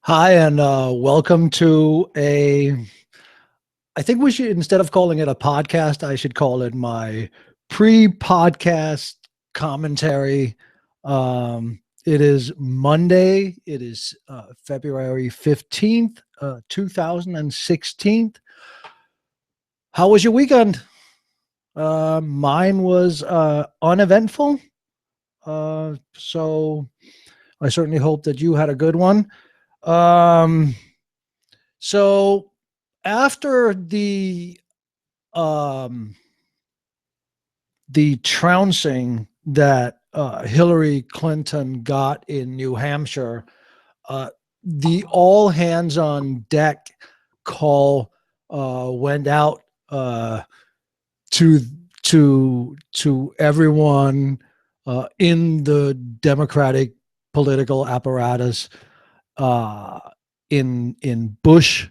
Hi, and welcome to I think we should, instead of calling it a podcast, I should call it my pre-podcast commentary. It is Monday. It is February 15th, 2016. How was your weekend? Mine was uneventful. So I certainly hope that you had a good one. Um, so after um, the trouncing that Hillary Clinton got in New Hampshire, uh, the all hands on deck call went out to everyone in the Democratic political apparatus, uh, in Bush,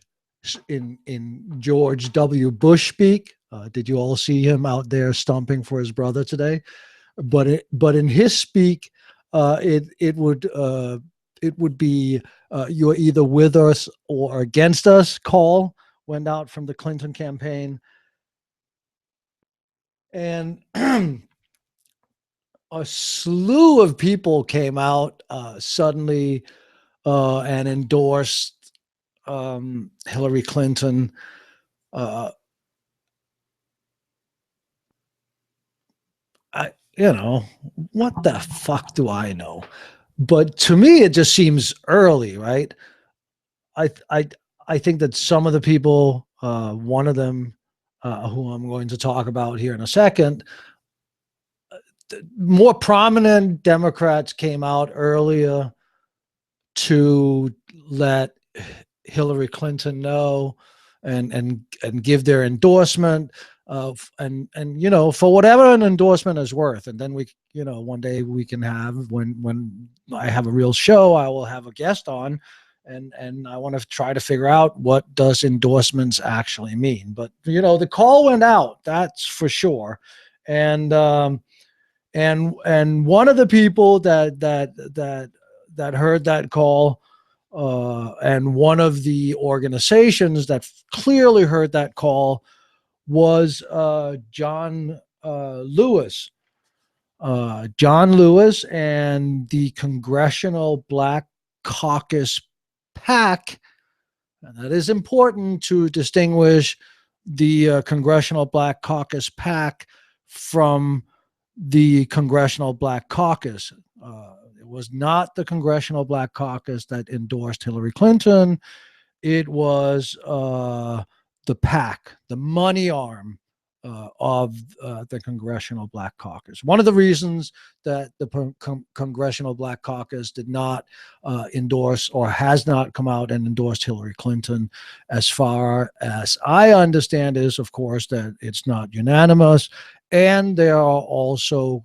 in George W. Bush speak. Did you all see him out there stomping for his brother today? But in his speak, it would be you're either with us or against us. Call went out from the Clinton campaign, and a slew of people came out suddenly and endorsed Hillary Clinton. Uh, you know, what the fuck do I know? But to me, it just seems early, right? I I I think that some of the people, one of them, who I'm going to talk about here in a second, more prominent Democrats came out earlier to let Hillary Clinton know and give their endorsement of and for whatever an endorsement is worth. And then we one day we can have, when I have a real show, I will have a guest on, and I want to try to figure out what does endorsements actually mean. But the call went out, that's for sure. And one of the people that heard that call, and one of the organizations that clearly heard that call, was John Lewis. John Lewis and the Congressional Black Caucus PAC. And that is important to distinguish the Congressional Black Caucus PAC from the Congressional Black Caucus. It was not the Congressional Black Caucus that endorsed Hillary Clinton. It was the PAC, the money arm of the Congressional Black Caucus. One of the reasons that the Congressional Black Caucus did not endorse, or has not come out and endorsed, Hillary Clinton, as far as I understand, is, of course, that it's not unanimous. And there are also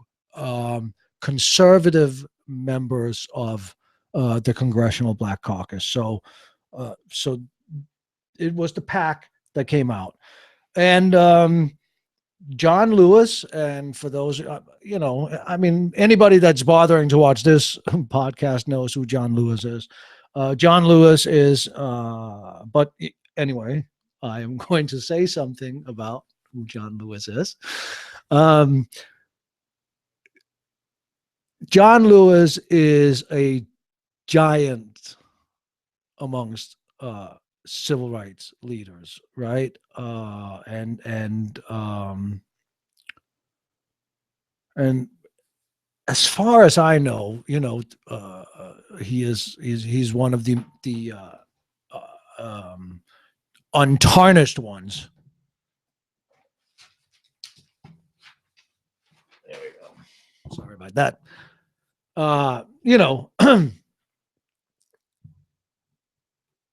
conservative members of the Congressional Black Caucus. So it was the PAC that came out. And John Lewis, and for those, anybody that's bothering to watch this podcast knows who John Lewis is. John Lewis is, but anyway, I am going to say something about who John Lewis is. John Lewis is a giant amongst civil rights leaders, right? And as far as I know, he's one of the untarnished ones. There we go. Sorry about that.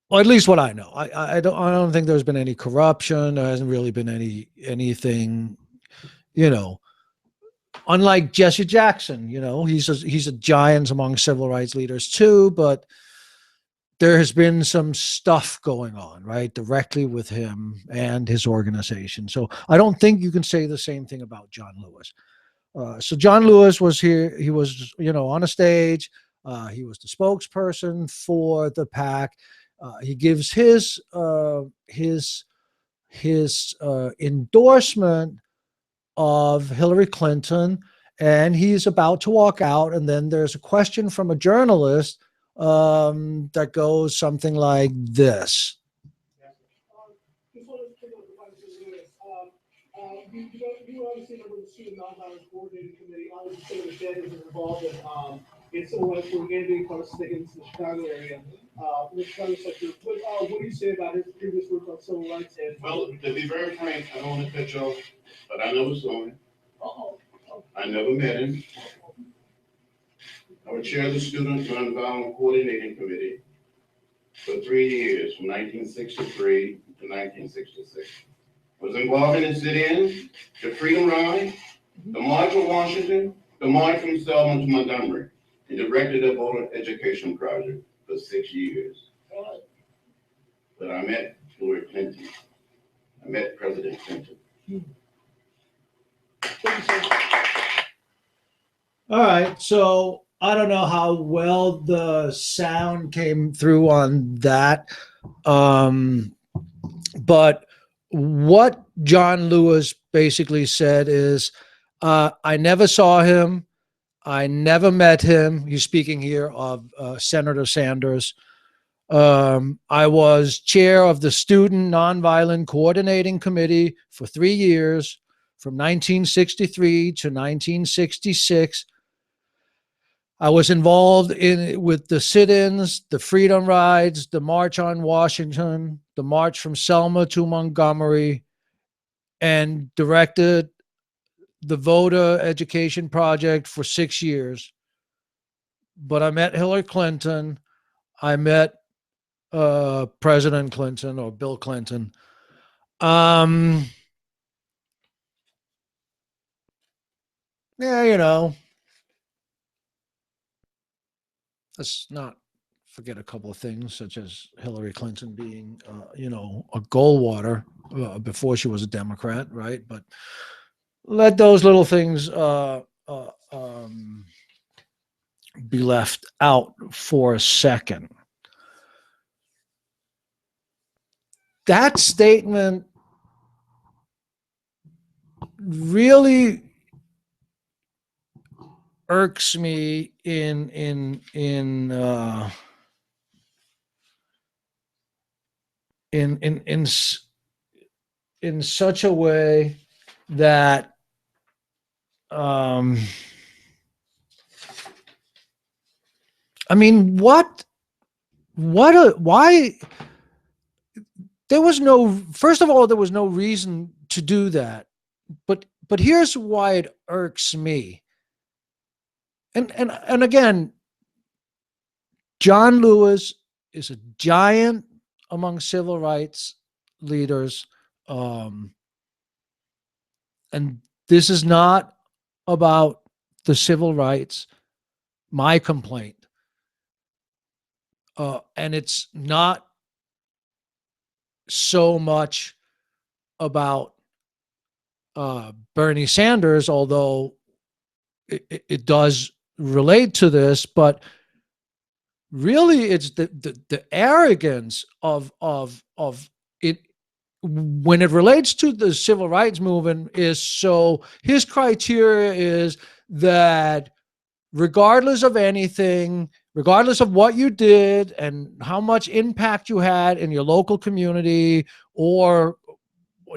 Well, at least what I know. I don't think there's been any corruption. There hasn't really been anything, unlike Jesse Jackson. He's a giant among civil rights leaders too, but there has been some stuff going on, right, directly with him and his organization. So I don't think you can say the same thing about John Lewis. So John Lewis was here. He was, on a stage. He was the spokesperson for the PAC. He gives his endorsement of Hillary Clinton, and he's about to walk out. And then there's a question from a journalist that goes something like this. You obviously remember the Student Nonviolence Coordinating Committee. Obviously, the Sanders is involved in civil rights organizing across the state into the Chicago area. The Chicago sector. What do you say about his previous work on civil rights? And well, to be very frank, I don't want to cut you off, but I never saw him. I never met him. I was chair of the Student Nonviolence Coordinating Committee for 3 years, from 1963 to 1966. Was involved in the sit-ins, the Freedom Ride, the March on Washington, the March from Selma to Montgomery, and directed the voter education project for 6 years. But I met Hillary Clinton. I met President Clinton. All right, so I don't know how well the sound came through on that, but what John Lewis basically said is, I never saw him. I never met him. He's speaking here of Senator Sanders. I was chair of the Student Nonviolent Coordinating Committee for 3 years, from 1963 to 1966. I was involved with the sit-ins, the Freedom Rides, the March on Washington, the March from Selma to Montgomery, and directed the voter education project for 6 years. But I met Hillary Clinton. I met President Clinton, or Bill Clinton. Yeah, let's not forget a couple of things, such as Hillary Clinton being, a Goldwater before she was a Democrat, right? But let those little things be left out for a second. That statement really irks me in such a way that I mean, why? There was first of all, there was no reason to do that. But here's why it irks me. And again, John Lewis is a giant among civil rights leaders. And this is not about the civil rights, my complaint. And it's not so much about Bernie Sanders, although it does relate to this, but really it's the arrogance of it when it relates to the civil rights movement. Is so his criteria is that regardless of anything, regardless of what you did and how much impact you had in your local community or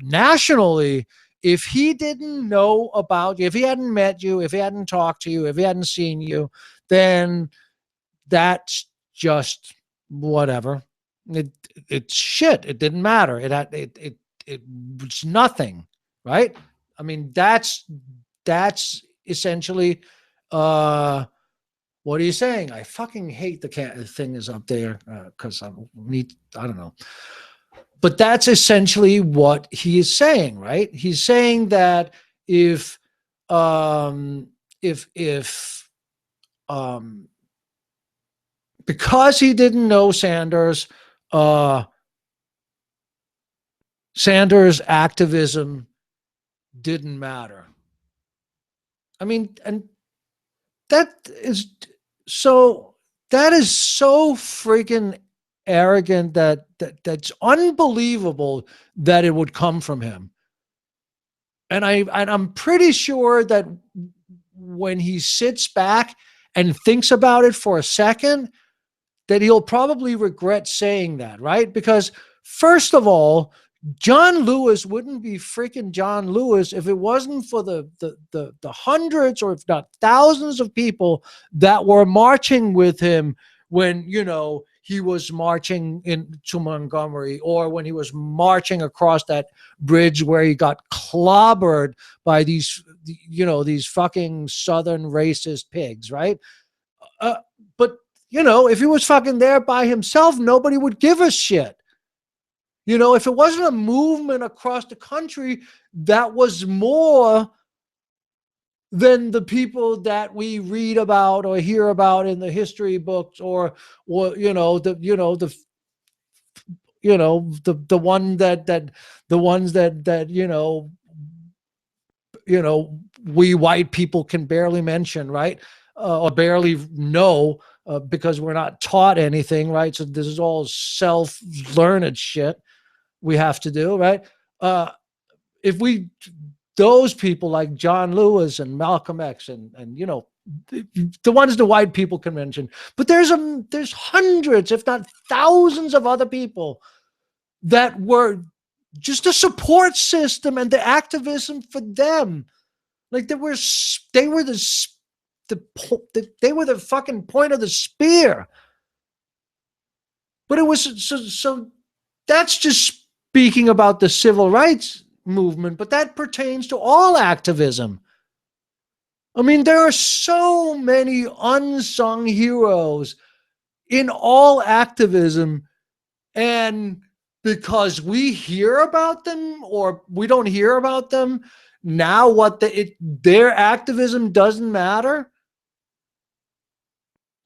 nationally, if he didn't know about you, if he hadn't met you, if he hadn't talked to you, if he hadn't seen you, then that's just whatever. It's shit. It didn't matter. It was nothing, right? I mean, that's essentially what are you saying? I fucking hate the thing is up there because I don't know. But that's essentially what he is saying, right? He's saying that if because he didn't know Sanders, Sanders' activism didn't matter. I mean, and that is so That is so freaking arrogant that's unbelievable that it would come from him. And I'm pretty sure that when he sits back and thinks about it for a second, that he'll probably regret saying that, right? Because first of all, John Lewis wouldn't be freaking John Lewis if it wasn't for the hundreds or if not thousands of people that were marching with him when, he was marching into Montgomery, or when he was marching across that bridge where he got clobbered by these fucking Southern racist pigs, right? Uh, but if he was fucking there by himself, nobody would give a shit. If it wasn't a movement across the country that was more than the people that we read about or hear about in the history books, or the one that the ones that we white people can barely mention, right? Or barely know, because we're not taught anything, right? So this is all self-learned shit we have to do, right? If we those people like John Lewis and Malcolm X and the ones the white people can mention, but there's hundreds, if not thousands, of other people that were just a support system and the activism for them. Like they were they were the fucking point of the spear. But it was so that's just speaking about the civil rights movement, but that pertains to all activism. I mean, there are so many unsung heroes in all activism, and because we hear about them or we don't hear about them now, their activism doesn't matter.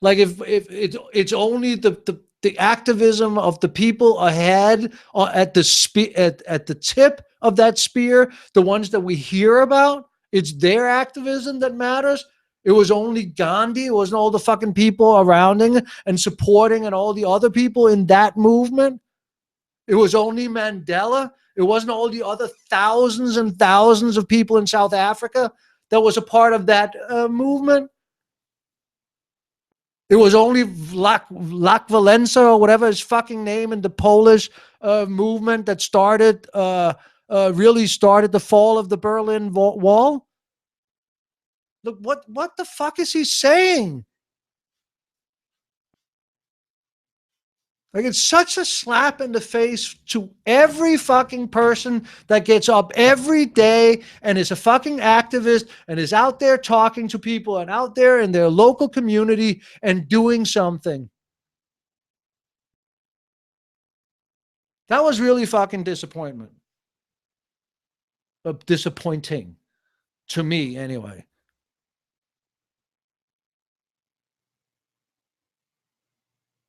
Like if it's only the activism of the people ahead, at the tip of that spear, the ones that we hear about, it's their activism that matters. It was only Gandhi. It wasn't all the fucking people around him and supporting and all the other people in that movement. It was only Mandela. It wasn't all the other thousands and thousands of people in South Africa that was a part of that movement. It was only Lech Walesa or whatever his fucking name in the Polish movement that really started the fall of the Berlin Wall. Look, what the fuck is he saying? Like, it's such a slap in the face to every fucking person that gets up every day and is a fucking activist and is out there talking to people and out there in their local community and doing something. That was really fucking disappointing to me anyway.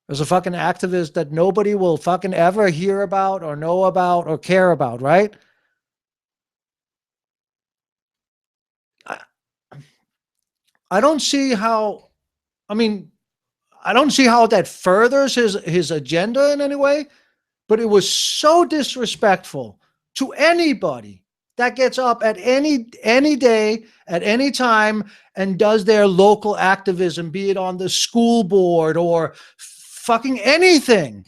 As a fucking activist that nobody will fucking ever hear about or know about or care about, right? I, I don't see how. I mean, I don't see how that furthers his agenda in any way. But it was so disrespectful to anybody that gets up at any day, at any time, and does their local activism, be it on the school board or fucking anything.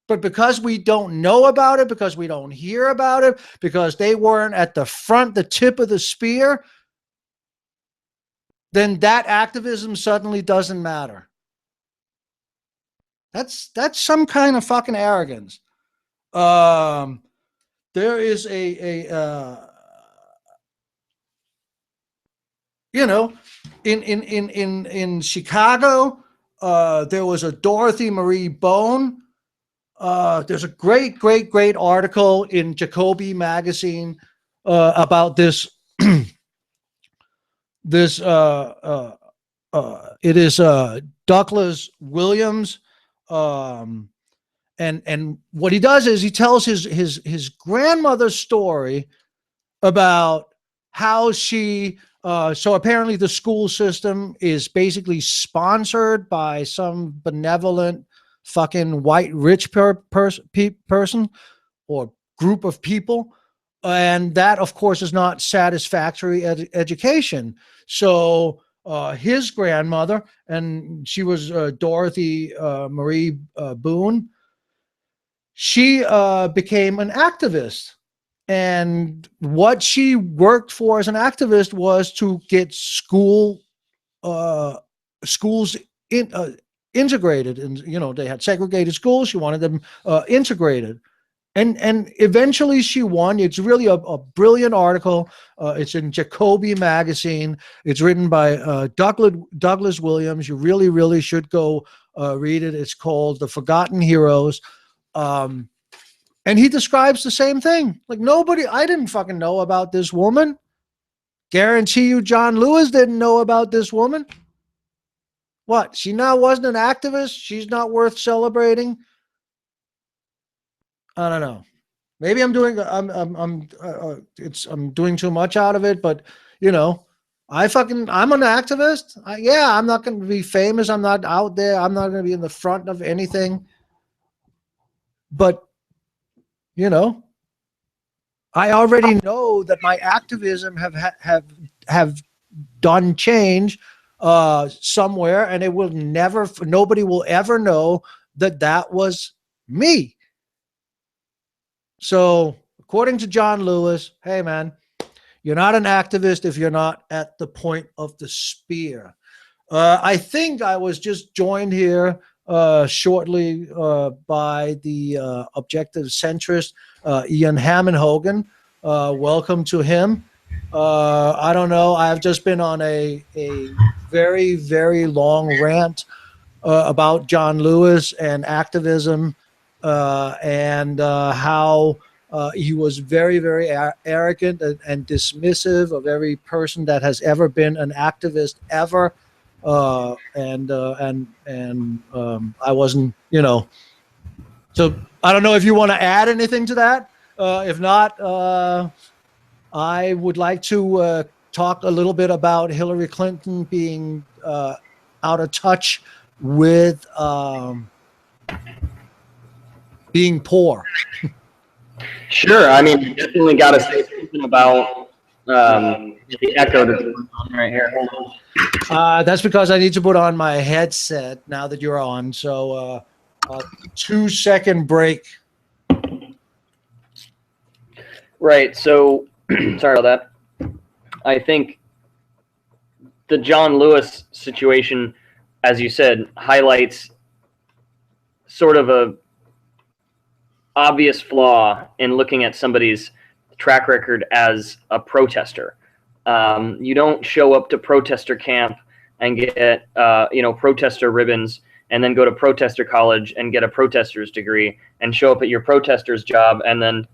But because we don't know about it, because we don't hear about it, because they weren't at the front, the tip of the spear, then that activism suddenly doesn't matter. That's some kind of fucking arrogance. Um, there is you know, in Chicago, there was a Dorothy Marie Bone. There's a great article in Jacoby magazine about this. this It is Douglas Williams, um, and what he does is he tells his grandmother's story about how she So apparently the school system is basically sponsored by some benevolent fucking white rich person or group of people. And that, of course, is not satisfactory education. So his grandmother, and she was Dorothy Marie Boone, she became an activist. And what she worked for as an activist was to get uh, schools in, integrated. And, they had segregated schools. She wanted them integrated. And eventually she won. It's really a brilliant article. It's in Jacoby magazine. It's written by Douglas Williams. You really, really should go read it. It's called The Forgotten Heroes. Um, and he describes the same thing. Like, I didn't fucking know about this woman. Guarantee you John Lewis didn't know about this woman. What? She now wasn't an activist? She's not worth celebrating? I don't know. Maybe I'm doing too much out of it, but I'm an activist. Yeah, I'm not going to be famous. I'm not out there. I'm not going to be in the front of anything. But you know, I already know that my activism have done change somewhere, and it will never. Nobody will ever know that was me. So, according to John Lewis, hey man, you're not an activist if you're not at the point of the spear. I think I was just joined here shortly by the objective centrist Ian Hammond-Hogan. Welcome to him. I don't know. I've just been on a very, very long rant about John Lewis and activism and how he was very, very arrogant and dismissive of every person that has ever been an activist ever. I wasn't, So I don't know if you want to add anything to that. If not, I would like to talk a little bit about Hillary Clinton being out of touch with being poor. Sure. I mean, you definitely got to say something about the echo that's going on right here. Hold on. That's because I need to put on my headset now that you're on. So 2-second break. Right. So sorry about that. I think the John Lewis situation, as you said, highlights sort of a obvious flaw in looking at somebody's track record as a protester. You don't show up to protester camp and get protester ribbons and then go to protester college and get a protester's degree and show up at your protester's job and then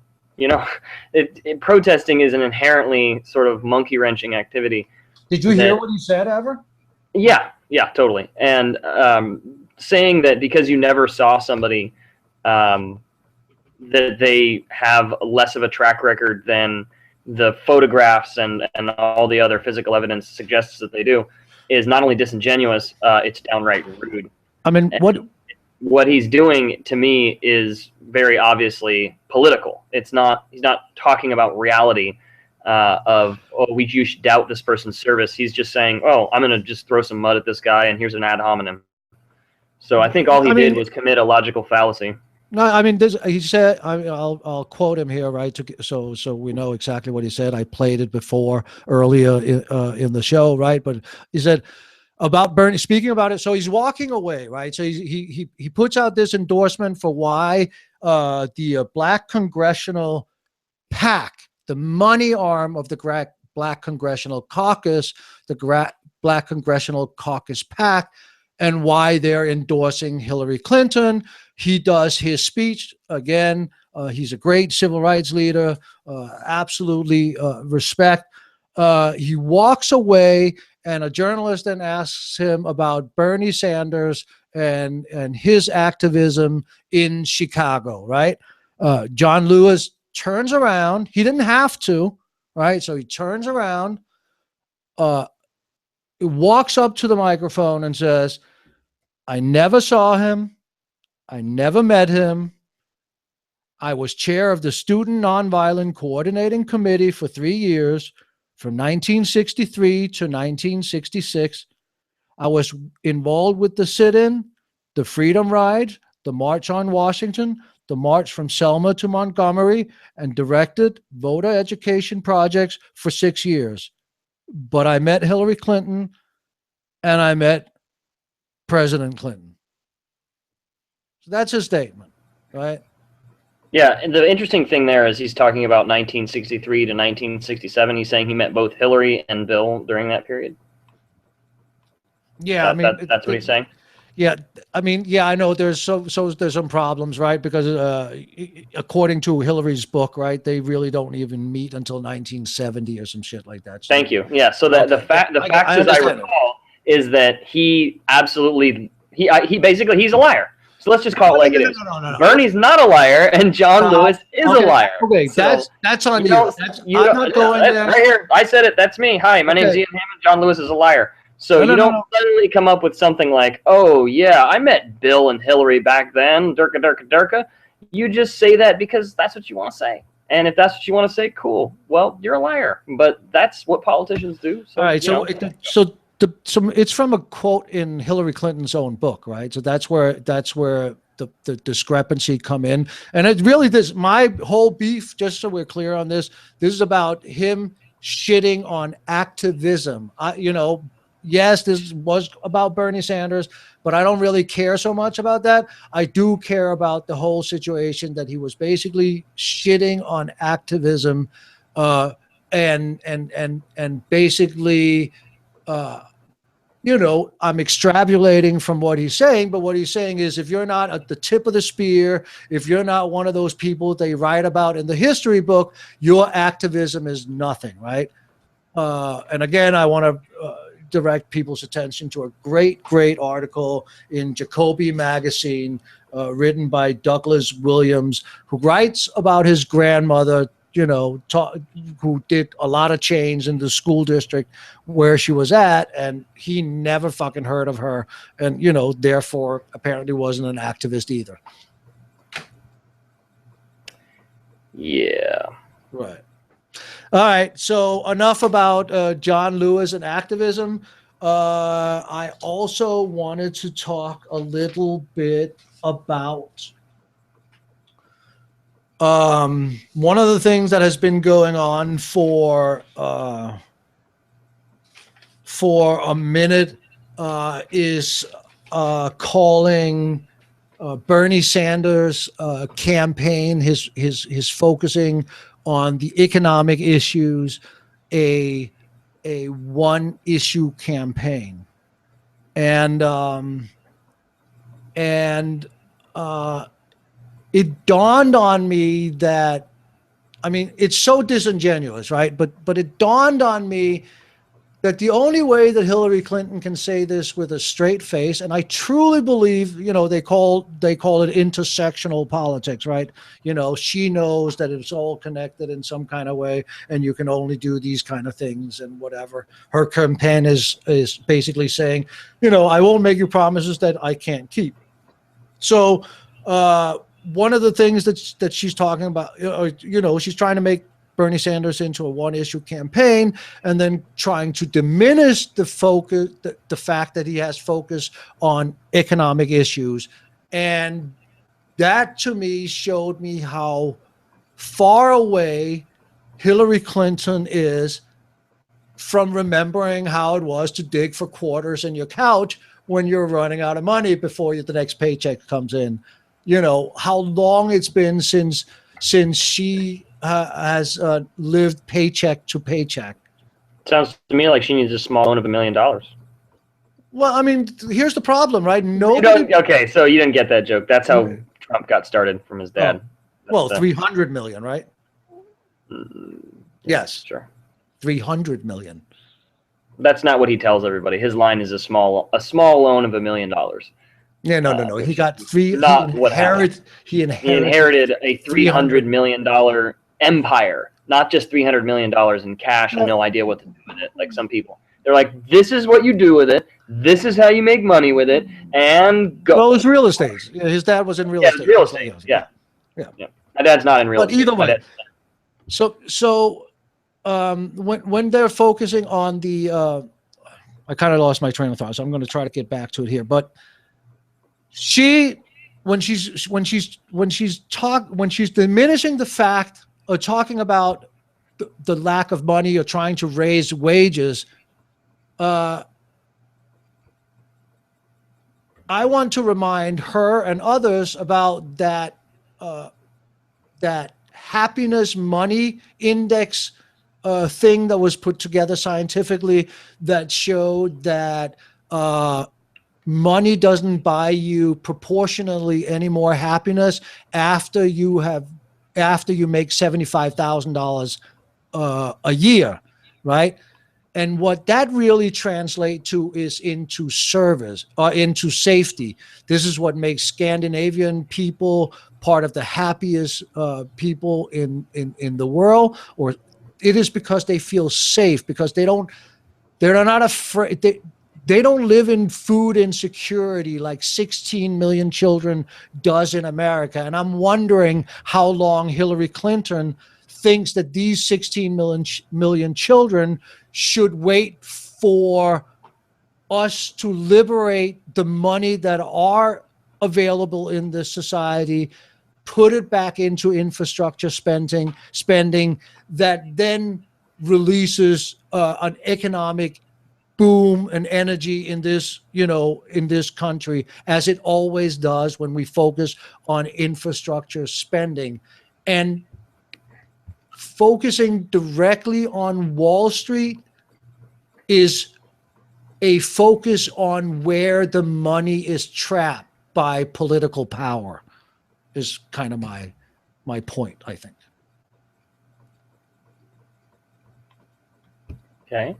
protesting is an inherently sort of monkey wrenching activity. Did you hear what he said ever? Yeah, totally. And saying that because you never saw somebody that they have less of a track record than the photographs and all the other physical evidence suggests that they do is not only disingenuous, it's downright rude. I mean, what he's doing to me is very obviously political. He's not talking about reality you should doubt this person's service. He's just saying, oh, I'm going to just throw some mud at this guy and here's an ad hominem. So I think all he did was commit a logical fallacy. No, I mean, he said, I'll quote him here, right? So we know exactly what he said. I played it before earlier in the show, right? But he said about Bernie, speaking about it. So he's walking away, right? So he puts out this endorsement for why the Black Congressional PAC, the money arm of the Black Congressional Caucus, the Black Congressional Caucus PAC, and why they're endorsing Hillary Clinton. He does his speech again. He's a great civil rights leader, absolutely respect. He walks away, and a journalist then asks him about Bernie Sanders and his activism in Chicago, right? John Lewis turns around. He didn't have to, right? So he turns around, uh, walks up to the microphone and says, I never saw him. I never met him. I was chair of the Student Nonviolent Coordinating Committee for 3 years, from 1963 to 1966. I was involved with the sit-in, the Freedom Ride, the March on Washington, the March from Selma to Montgomery, and directed voter education projects for 6 years. But I met Hillary Clinton and I met President Clinton. So that's his statement, right? Yeah, and the interesting thing there is he's talking about 1963 to 1967. He's saying he met both Hillary and Bill during that period. Yeah, That's what he's saying. Yeah, I know there's there's some problems, right? Because according to Hillary's book, right, they really don't even meet until 1970 or some shit like that. So, thank you. Yeah. So the facts, as I recall, is that he absolutely he basically he's a liar. So let's just call it like it is. No. Bernie's not a liar, and John Lewis is a liar. Okay, so that's on you. I'm not going there. Right here, I said it. That's me. Hi, my name's Ian Hammond. John Lewis is a liar. So you don't suddenly come up with something like, oh, yeah, I met Bill and Hillary back then, durka, durka, durka. You just say that because that's what you want to say. And if that's what you want to say, cool. Well, you're a liar. But that's what politicians do. So, all right, so it's from a quote in Hillary Clinton's own book, right? So that's where the discrepancy come in. And it really, my whole beef, just so we're clear on this is about him shitting on activism. Yes, this was about Bernie Sanders, but I don't really care so much about that. I do care about the whole situation that he was basically shitting on activism, and basically, I'm extrapolating from what he's saying, but what he's saying is if you're not at the tip of the spear, if you're not one of those people they write about in the history book, your activism is nothing, right? And again, I want to direct people's attention to a great article in Jacoby magazine, written by Douglas Williams, who writes about his grandmother, who did a lot of change in the school district where she was at, and he never fucking heard of her, and therefore apparently wasn't an activist either. Yeah. Right. All right, so enough about John Lewis and activism. I also wanted to talk a little bit about one of the things that has been going on for a minute is calling Bernie Sanders' campaign, his focusing on the economic issues, a one issue campaign, and it dawned on me that, it's so disingenuous, right? But it dawned on me that the only way that Hillary Clinton can say this with a straight face, and I truly believe, they call it intersectional politics, right? She knows that it's all connected in some kind of way, and you can only do these kind of things and whatever. Her campaign is basically saying, I won't make you promises that I can't keep. So one of the things that she's talking about, she's trying to make Bernie Sanders into a one-issue campaign, and then trying to diminish the focus, the fact that he has focus on economic issues. And that to me showed me how far away Hillary Clinton is from remembering how it was to dig for quarters in your couch when you're running out of money before the next paycheck comes in. How long it's been since she has lived paycheck to paycheck. Sounds to me like she needs a small loan of $1 million. Well, here's the problem, right? Okay, so you didn't get that joke. That's how Trump got started from his dad. Well, 300 million, right? Yes, sure. 300 million. That's not what he tells everybody. His line is a small loan of $1 million. Yeah, no. He got three. He inherited a $300 million empire, not just $300 million in cash and no idea what to do with it, like some people. They're like, this is what you do with it. This is how you make money with it, and go. Well, it's real estate. His dad was in real Yeah, it's estate. real estate. Yeah. Yeah. Yeah. My dad's not in real But estate. either My way, dad, when they're focusing on the, I kind of lost my train of thought, so I'm going to try to get back to it here. But when she's diminishing the fact or talking about the lack of money or trying to raise wages, I want to remind her and others about that that happiness money index thing that was put together scientifically that showed that money doesn't buy you proportionally any more happiness after you make $75,000 a year, right? And what that really translates to is into service or into safety. This is what makes Scandinavian people part of the happiest people in the world, or it is because they feel safe, because they're not afraid. They don't live in food insecurity like 16 million children does in America. And I'm wondering how long Hillary Clinton thinks that these 16 million children should wait for us to liberate the money that are available in this society, put it back into infrastructure spending that then releases an economic boom and energy in this, in this country, as it always does when we focus on infrastructure spending. And focusing directly on Wall Street is a focus on where the money is trapped by political power, is kind of my point, I think. okay.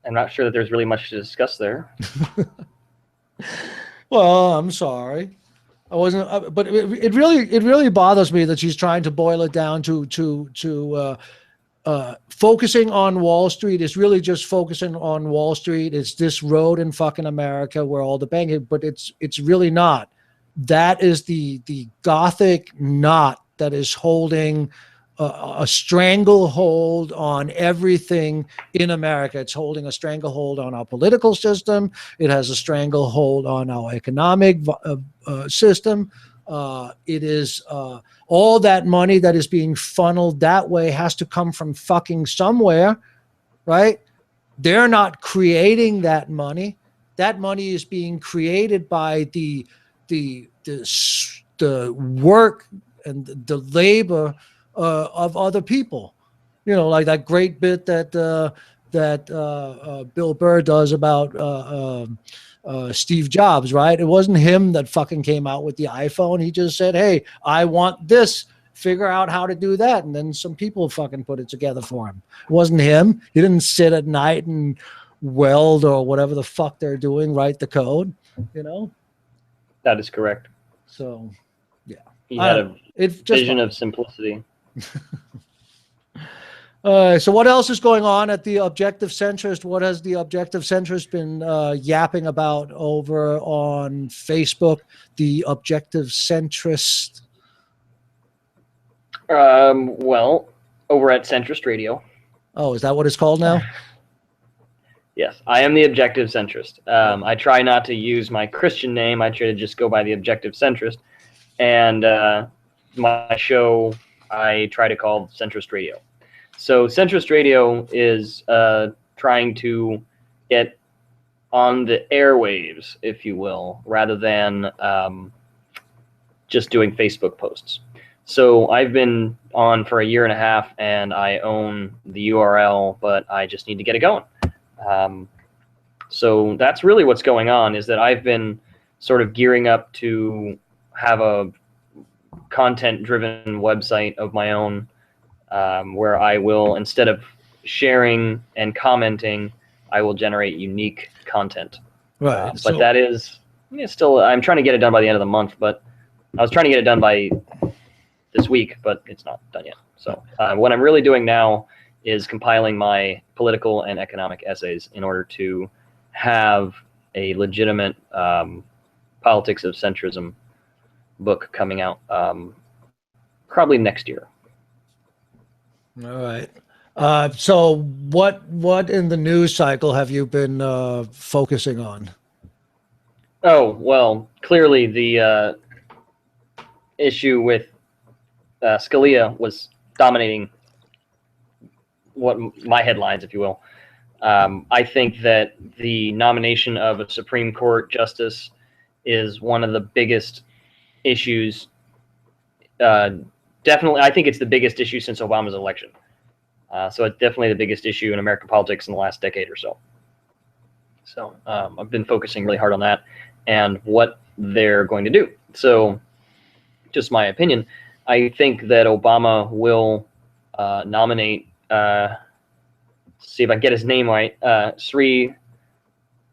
I'm not sure that there's really much to discuss there. Well, I'm sorry. I wasn't, but it really bothers me that she's trying to boil it down to focusing on Wall Street is really just focusing on Wall Street. It's this road in fucking America where all the banking, but it's really not. That is the Gothic knot that is holding a stranglehold on everything in America. It's holding a stranglehold on our political system. It has a stranglehold on our economic system. It is all that money that is being funneled that way has to come from fucking somewhere, right? They're not creating that money. That money is being created by the work and the labor of other people. Like that great bit that Bill Burr does about Steve Jobs, right? It wasn't him that fucking came out with the iPhone. He just said, "Hey, I want this. Figure out how to do that." And then some people fucking put it together for him. It wasn't him. He didn't sit at night and weld or whatever the fuck they're doing, write the code, That is correct. So, yeah. He had a vision of simplicity. So what else is going on at the Objective Centrist? What has the Objective Centrist been yapping about over on Facebook? The Objective Centrist. Well, over at Centrist Radio. Oh, is that what it's called now? Yes, I am the Objective Centrist. I try not to use my Christian name. I try to just go by the Objective Centrist. And my show, I try to call Centrist Radio. So Centrist Radio is trying to get on the airwaves, if you will, rather than just doing Facebook posts. So I've been on for a year and a half, and I own the URL, but I just need to get it going. So that's really what's going on, is that I've been sort of gearing up to have a content-driven website of my own, where I will, instead of sharing and commenting, I will generate unique content. Right. But that is still, I'm trying to get it done by the end of the month, but I was trying to get it done by this week, but it's not done yet. So what I'm really doing now is compiling my political and economic essays in order to have a legitimate politics of centrism book coming out probably next year. All right. So what in the news cycle have you been focusing on? Oh, well, clearly the issue with Scalia was dominating what my headlines, if you will. I think that the nomination of a Supreme Court justice is one of the biggest issues. Definitely, I think it's the biggest issue since Obama's election. So it's definitely the biggest issue in American politics in the last decade or so. So I've been focusing really hard on that and what they're going to do. So just my opinion, I think that Obama will nominate, see if I can get his name right, Sri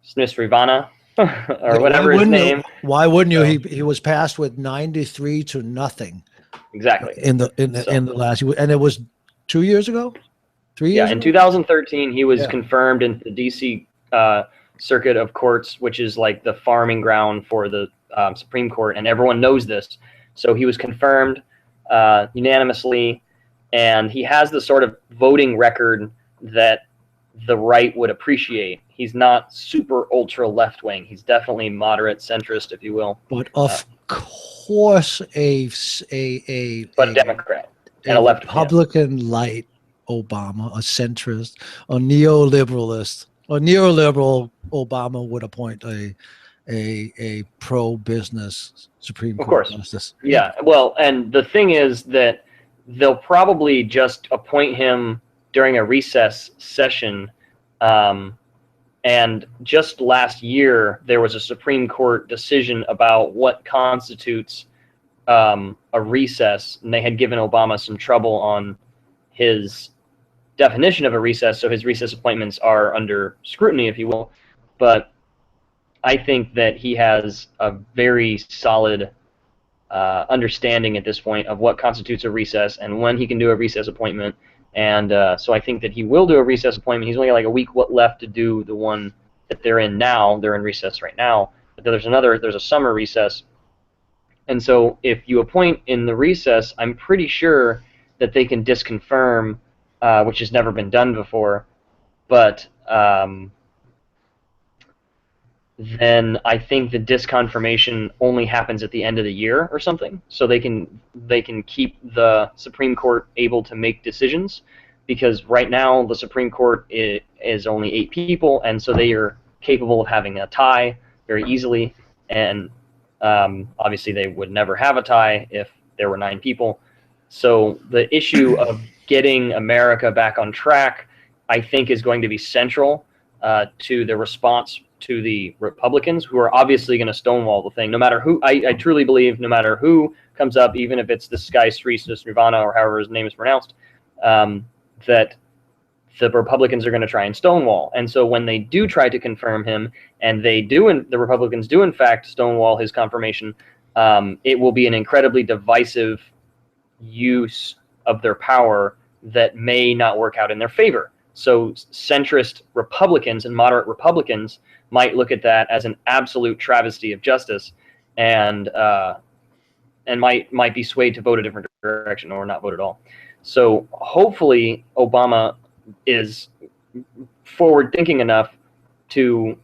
Srisrivana or whatever his name. Why wouldn't you? He was passed with 93-0 exactly in the last, and it was 2 years ago, 3 years. Yeah, in ago? 2013, he was confirmed in the D.C. Circuit of Courts, which is like the farming ground for the Supreme Court, and everyone knows this. So he was confirmed unanimously, and he has the sort of voting record that the right would appreciate. He's not super ultra left wing. He's definitely moderate centrist, if you will. But of course, but a Democrat and a left Republican light Obama, a centrist, a neoliberalist, a neoliberal Obama would appoint a pro business Supreme Court justice. Yeah. Well, and the thing is that they'll probably just appoint him during a recess session. And just last year, there was a Supreme Court decision about what constitutes a recess, and they had given Obama some trouble on his definition of a recess, so his recess appointments are under scrutiny, if you will. But I think that he has a very solid understanding at this point of what constitutes a recess and when he can do a recess appointment. And so I think that he will do a recess appointment. He's only got like a week left to do the one that they're in now. They're in recess right now. But there's a summer recess. And so if you appoint in the recess, I'm pretty sure that they can disconfirm, which has never been done before. But then I think the disconfirmation only happens at the end of the year or something. So they can keep the Supreme Court able to make decisions, because right now the Supreme Court is only 8 people, and so they are capable of having a tie very easily. And obviously they would never have a tie if there were 9 people. So the issue of getting America back on track, I think, is going to be central to the response to the Republicans, who are obviously going to stonewall the thing. No matter who, I truly believe, no matter who comes up, even if it's this guy Sri Srisrivana or however his name is pronounced, that the Republicans are going to try and stonewall. And so when they do try to confirm him, and the Republicans do in fact stonewall his confirmation, it will be an incredibly divisive use of their power that may not work out in their favor. So centrist Republicans and moderate Republicans might look at that as an absolute travesty of justice, and might be swayed to vote a different direction or not vote at all. So hopefully Obama is forward thinking enough to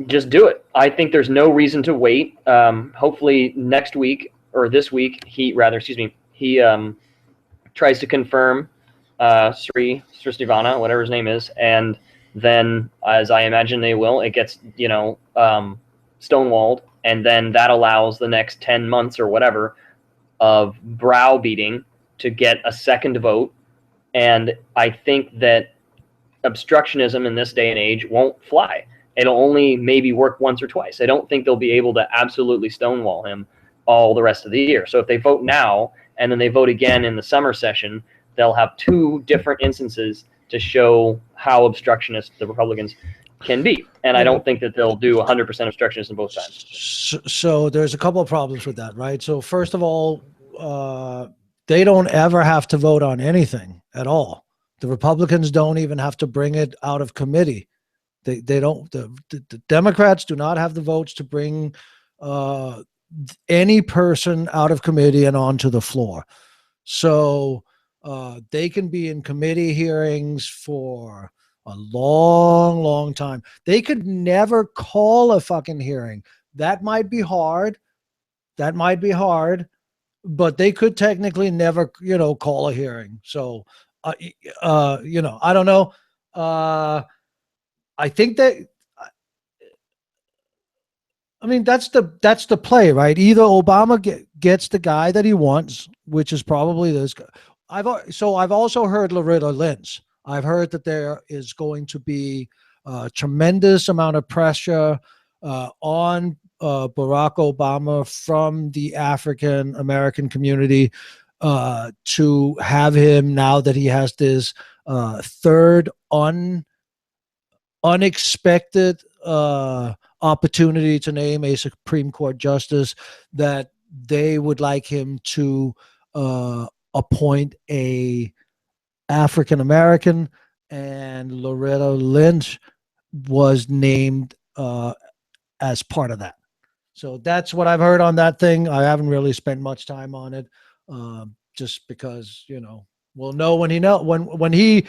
just do it. I think there's no reason to wait. Hopefully next week or this week, he tries to confirm Sri Srisrivana, whatever his name is, and then, as I imagine they will, it gets stonewalled, and then that allows the next 10 months or whatever of browbeating to get a second vote. And I think that obstructionism in this day and age won't fly. It'll only maybe work once or twice. I don't think they'll be able to absolutely stonewall him all the rest of the year. So if they vote now and then they vote again in the summer session, they'll have 2 different instances to show how obstructionist the Republicans can be. And I don't think that they'll do 100% obstructionist on both sides. So there's a couple of problems with that, right? So first of all, they don't ever have to vote on anything at all. The Republicans don't even have to bring it out of committee. They don't. The Democrats do not have the votes to bring uh, any person out of committee and onto the floor. So they can be in committee hearings for a long, long time. They could never call a fucking hearing. That might be hard. That might be hard, but they could technically never, call a hearing. So, I don't know. I think that I mean that's the play, right? Either Obama gets the guy that he wants, which is probably this guy. I've also heard Loretta Lynch. I've heard that there is going to be a tremendous amount of pressure on Barack Obama from the African American community to have him, now that he has this third unexpected opportunity to name a Supreme Court justice, that they would like him to appoint a African American, and Loretta Lynch was named as part of that. So that's what I've heard on that thing. I haven't really spent much time on it, just because we'll know when he know when he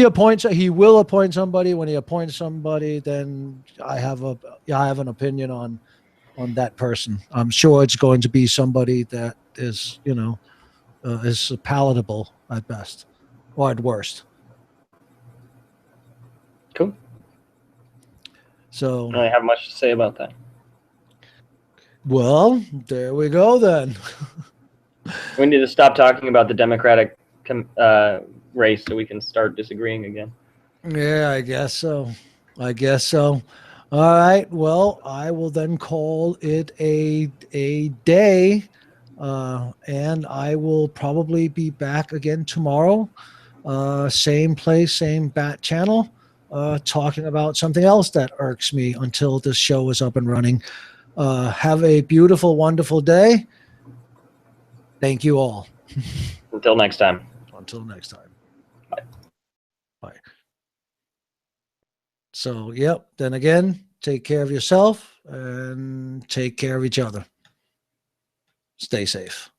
appoints. He will appoint somebody. When he appoints somebody, then I have an opinion on that person. I'm sure it's going to be somebody that is is palatable at best or at worst. Cool. So I don't really have much to say about that. well, there we go then. We need to stop talking about the Democratic race so we can start disagreeing again. Yeah, I guess so. I guess so. All right. Well, I will then call it a day, and I will probably be back again tomorrow. Same place, same bat channel, talking about something else that irks me until this show is up and running. Have a beautiful, wonderful day. Thank you all. Until next time. Until next time. Bye. So, yep. Then again, take care of yourself and take care of each other. Stay safe.